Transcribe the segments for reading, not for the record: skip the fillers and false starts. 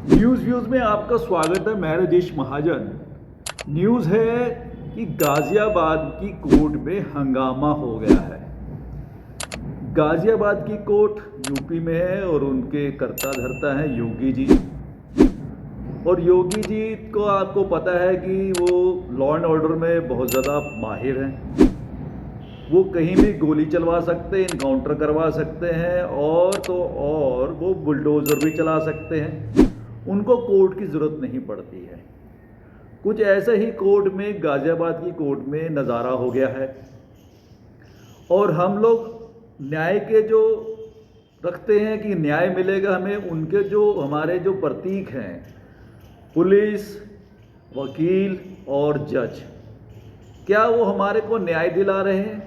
News views में आपका स्वागत है। मैं राजेश महाजन। न्यूज़ है कि गाज़ियाबाद की कोर्ट में हंगामा हो गया है। गाज़ियाबाद की कोर्ट यूपी में है और उनके कर्ता धर्ता हैं योगी जी। और योगी जी को आपको पता है कि वो लॉ एंड ऑर्डर में बहुत ज़्यादा माहिर हैं। वो कहीं भी गोली चलवा सकते हैं, इनकाउंटर करवा सकते हैं और तो और वो बुलडोज़र भी चला सकते हैं। उनको कोर्ट की ज़रूरत नहीं पड़ती है। कुछ ऐसे ही कोर्ट में, गाज़ियाबाद की कोर्ट में नज़ारा हो गया है। और हम लोग न्याय के जो रखते हैं कि न्याय मिलेगा हमें, उनके जो हमारे जो प्रतीक हैं, पुलिस, वकील और जज, क्या वो हमारे को न्याय दिला रहे हैं?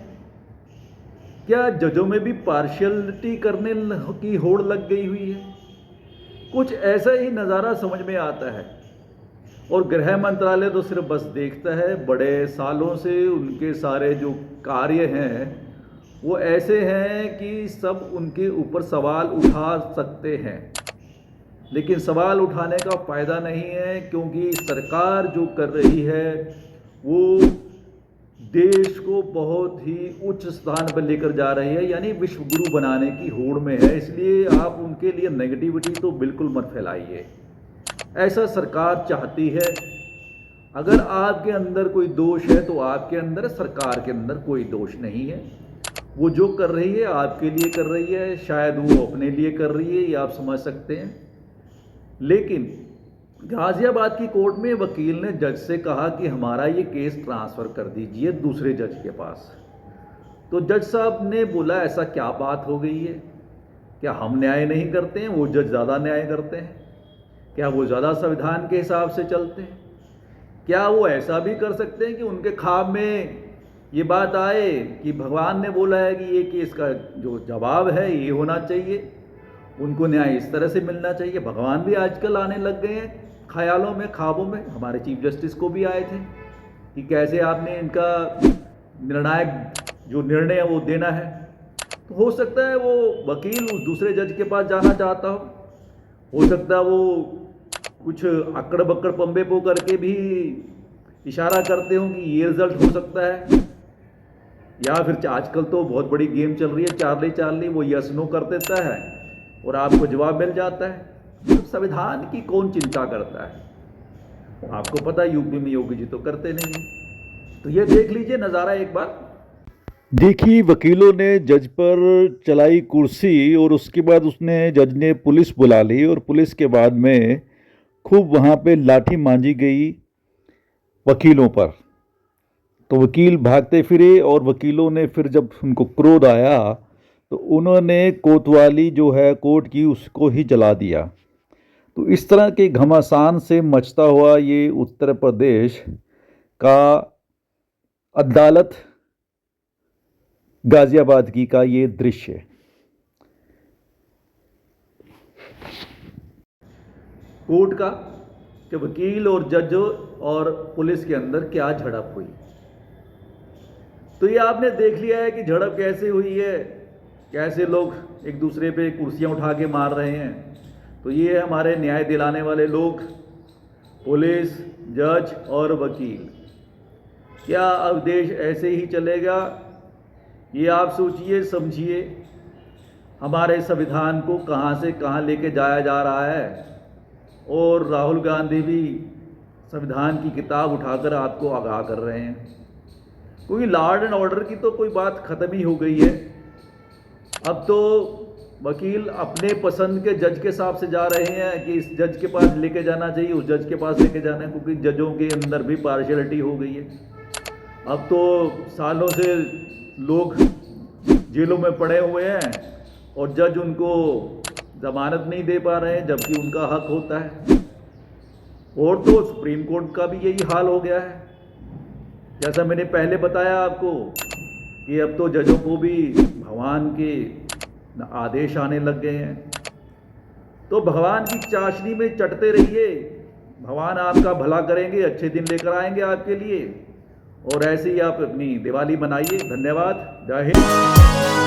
क्या जजों में भी पार्शियलिटी करने की होड़ लग गई हुई है? कुछ ऐसा ही नज़ारा समझ में आता है। और गृह मंत्रालय तो सिर्फ बस देखता है। बड़े सालों से उनके सारे जो कार्य हैं वो ऐसे हैं कि सब उनके ऊपर सवाल उठा सकते हैं, लेकिन सवाल उठाने का फ़ायदा नहीं है, क्योंकि सरकार जो कर रही है वो देश को बहुत ही उच्च स्थान पर लेकर जा रही है, यानी विश्व गुरु बनाने की होड़ में है। इसलिए आप उनके लिए नेगेटिविटी तो बिल्कुल मत फैलाइए। ऐसा सरकार चाहती है। अगर आपके अंदर कोई दोष है तो आपके अंदर, सरकार के अंदर कोई दोष नहीं है। वो जो कर रही है आपके लिए कर रही है, शायद वो अपने लिए कर रही है, ये आप समझ सकते हैं। लेकिन गाज़ियाबाद की कोर्ट में वकील ने जज से कहा कि हमारा ये केस ट्रांसफ़र कर दीजिए दूसरे जज के पास। तो जज साहब ने बोला, ऐसा क्या बात हो गई है? क्या हम न्याय नहीं करते हैं, वो जज ज़्यादा न्याय करते हैं? क्या वो ज़्यादा संविधान के हिसाब से चलते हैं? क्या वो ऐसा भी कर सकते हैं कि उनके ख्वाब में ये बात आए कि भगवान ने बोला है कि ये केस का जो जवाब है ये होना चाहिए, उनको न्याय इस तरह से मिलना चाहिए? भगवान भी आजकल आने लग गए हैं ख्यालों में, ख्वाबों में। हमारे चीफ जस्टिस को भी आए थे कि कैसे आपने इनका निर्णायक जो निर्णय है वो देना है। तो हो सकता है वो वकील उस दूसरे जज के पास जाना चाहता हो सकता है वो कुछ अकड़ बक्कड़ पंबे पो करके भी इशारा करते हो कि ये रिजल्ट हो सकता है। या फिर आजकल तो बहुत बड़ी गेम चल रही है, चार्ली चार्ली, वो यस नो कर देता है और आपको जवाब मिल जाता है। तो संविधान की कौन चिंता करता है? आपको पता है यूपी में योगी जी तो करते नहीं। तो ये देख लीजिए नज़ारा एक बार। देखिए, वकीलों ने जज पर चलाई कुर्सी और उसके बाद जज ने पुलिस बुला ली और पुलिस के बाद में खूब वहाँ पे लाठी मांजी गई वकीलों पर। तो वकील भागते फिरे और वकीलों ने फिर जब उनको क्रोध आया तो उन्होंने कोतवाली जो है कोर्ट की उसको ही जला दिया। तो इस तरह के घमासान से मचता हुआ ये उत्तर प्रदेश का अदालत गाज़ियाबाद की का ये दृश्य। कोर्ट का कि वकील और जज और पुलिस के अंदर क्या झड़प हुई। तो ये आपने देख लिया है कि झड़प कैसे हुई है, कैसे लोग एक दूसरे पे कुर्सियां उठा के मार रहे हैं। तो ये हमारे न्याय दिलाने वाले लोग, पुलिस, जज और वकील। क्या अब देश ऐसे ही चलेगा? ये आप सोचिए, समझिए। हमारे संविधान को कहाँ से कहाँ लेके जाया जा रहा है। और राहुल गांधी भी संविधान की किताब उठाकर आपको आगाह कर रहे हैं, क्योंकि लॉ एंड ऑर्डर की तो कोई बात ख़त्म ही हो गई है। अब तो वकील अपने पसंद के जज के हिसाब से जा रहे हैं कि इस जज के पास लेके जाना चाहिए, उस जज के पास लेके जाना है, क्योंकि जजों के अंदर भी पार्शियलिटी हो गई है। अब तो सालों से लोग जेलों में पड़े हुए हैं और जज उनको ज़मानत नहीं दे पा रहे हैं, जबकि उनका हक होता है। और तो सुप्रीम कोर्ट का भी यही हाल हो गया है। जैसा मैंने पहले बताया आपको कि अब तो जजों को भी भगवान के आदेश आने लग गए हैं। तो भगवान की चाशनी में चटते रहिए, भगवान आपका भला करेंगे, अच्छे दिन लेकर आएंगे आपके लिए। और ऐसे ही आप अपनी दिवाली मनाइए। धन्यवाद। जय हिंद।